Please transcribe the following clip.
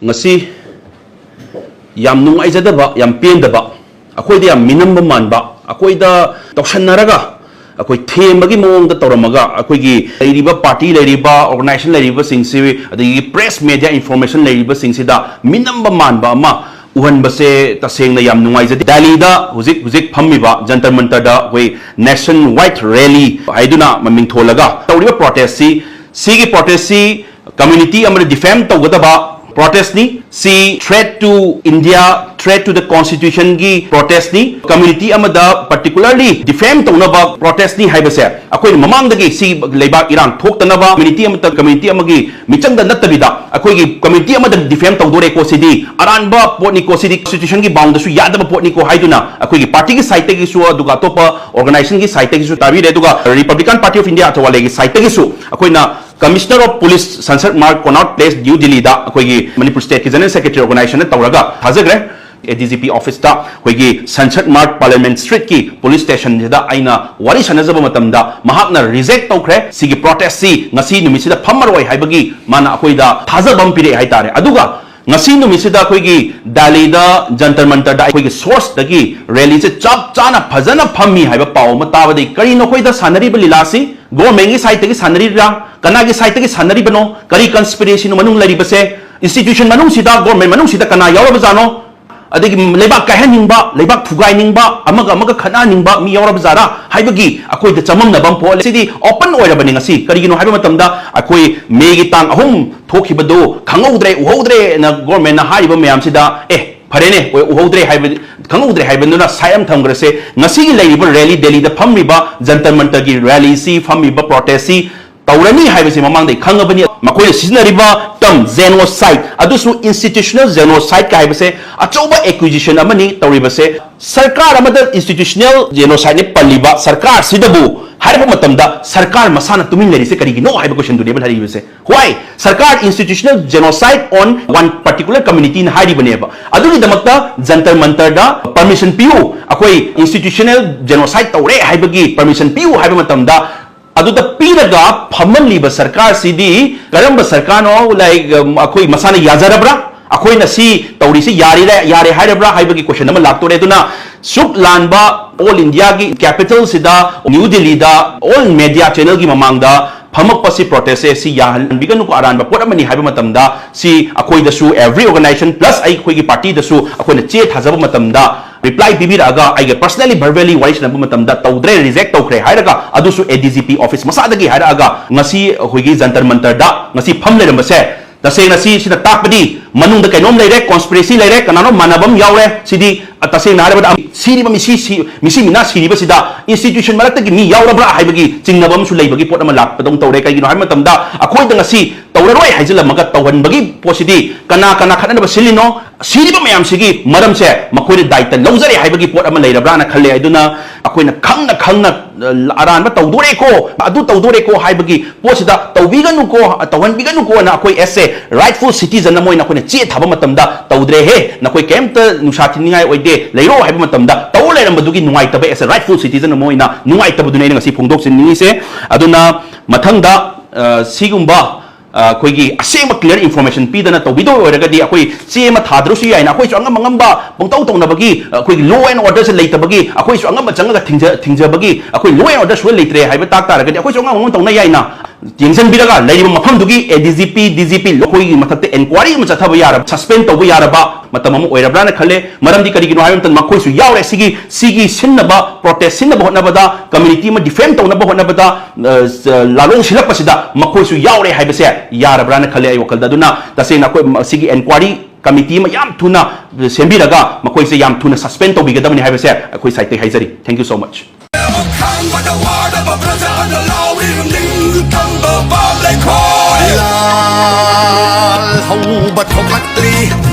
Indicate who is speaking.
Speaker 1: ngasi yam nungaijadaba yam pendaba akoida yam minamba manba akoida tawsannaraga akoi themagi mong da toramaga akoi gi leiriba party leiriba organization leiriba singsi adigi press media information leiriba singsi da minamba manba ama uhan base tasengna yam nungaijadi Delhi da hujik phammiba jantar mantar da koi nationwide rally haiduna maming tholaga tawriba protest si gi protest si community amara defame tawgadaba protest ni si threat to India, threat to the constitution gi protest ni community amada particularly defame tawnaba protest ni haibase akoi mamang dagi si leiba irang thoktanaba community amagi michangda nattabida akoi gi community amada defame tawdore ko sidi aranba potni ko sidi constitution gi bound su yadaba potni ko haiduna akoi gi party gi site gi su aduga topa organization gi site gi su tabi re duga Republican Party of India atwale gi site gi su akoi na Commissioner of Police Sansat Mark Connaught Place New Delhi da akoigi Manipur State ki General Secretary Organization tawraga thajagre ADGP office da akoigi Sansat Mark Parliament Street ki police station da aina wari sanajaba matamda mahakna reject tawkhre sigi protest si ngasi numisi da phammaroi haibagi mana akoida thajabam pire haitare aduga ngasi numisida akoigi Delhi da jantar mantar da akoigi source dagi rally se chap chana phajana phammi haiba paw matabadi kari no koida sanari balilasi government gi site gi sanari ra kana gi site gi sanari bano kari conspiracy no manung lari base institution manung sida government manung sida kana yawa bajano adigi lebak kaheningba lebak thugai ningba amaga khana ningba mi yawa bajara haibagi akoi da chamam na bam po sidi open oirabani ngasi kari gi no haiba matamda akoi megi tang ahum thokibado khangaudre uhodre na government na haiba mayam sida farene uhodre haiba khangaudre haiba na sayam thamgrase ngasi gi leiba rally Delhi da phammiba jantar mantar gi rally si phammiba protest si taurani haibase mamang dai khangabani makoi siznariba term genocide adusu institutional genocide ka haibase achouba acquisition amani tauribase sarkar amada institutional genocide ne paliba sarkar sidabu hariba matamda sarkar masana tumin lerise karigi no haiba question dudebal haribase why sarkar institutional genocide on one particular community in hariba neba aduni damakta jantar mantar da permission piu akoi institutional genocide taure haibagi permission piu haiba matamda aduda piraga phammanliba sarkar sidi karamba sarkar no like akoi masana yajarabra akoi na si tauri si yare hairabra haibagi question nama laktore aduna suk lanba all India gi capital sida New Delhi da all media channel gi mamangda phamak pasi protest si yahan biganu ko aran ba pot amani haiba matamda si akoi da su every organization plus ai khoi gi party da su akoi na che thajaba matamda reply bibiraga ai personally verbally wise na matamda tawdre reject tawkhre hairaga adusu ADGP office masadagi hairaga ngasi hoigi jantar mantar da ngasi pham lerambase taseng nasi sida takpadi manung da kainom leire conspiracy leire kanano manabam yaure sidi taseng na haraba siriba misi mina siriba sida institution marakta gi mi yaurabra haibagi chingnabam su leibagi pot ama lakpadong tawre kai gino haima tamda akoi da ngasi tawraroi haijilamaga tawhanbagi posidi kana khadana ba silino siriba mayam sigi maram se makoi daita lawjare haibagi pot ama leirabra na khalle aduna akoi na khangna aran ba tawdore ko adu tawdore ko haibagi posida tawbiganu ko tawhanbiganu ko na akoi esse rightful citizen na moina koina che thaba matamda tawdre he na koi kemta nusathi ningai oide leiro haiba matamda taw leirambdugi nungai tabe as a rightful citizen moina nungai tabudune ngasi phongdok sin ningi se aduna mathangda sigumba koigi asema clear information pidana tawbido oiragadi akoi chema thadrusu yaina akoi changa mangamba pongtau tongnabagi akoi law and order se leitabagi akoi changa changa thingjabagi akoi law and order su leitre haiba tak taragadi akoi changa mangam tongna yaina jingsan biraga leiriba mafamdugi DGP lokoi mathakte inquiry ma chathaba yarab suspend tawba yaraba matamam oirabra na khalle maramdi karigino haim tan makoi su yaure sigi sinnaba protest sinnaba honabada community ma defend tawnaba honabada lalong silapasida makoi su yaure haibase yarabra na khalle ay wakal daduna tasena koi sigi inquiry committee ma yam thuna sembiraga makoi se yam thuna suspend tawbigadamani haibase akoi site haizari thank you so much
Speaker 2: hầu bật hồng mắt ly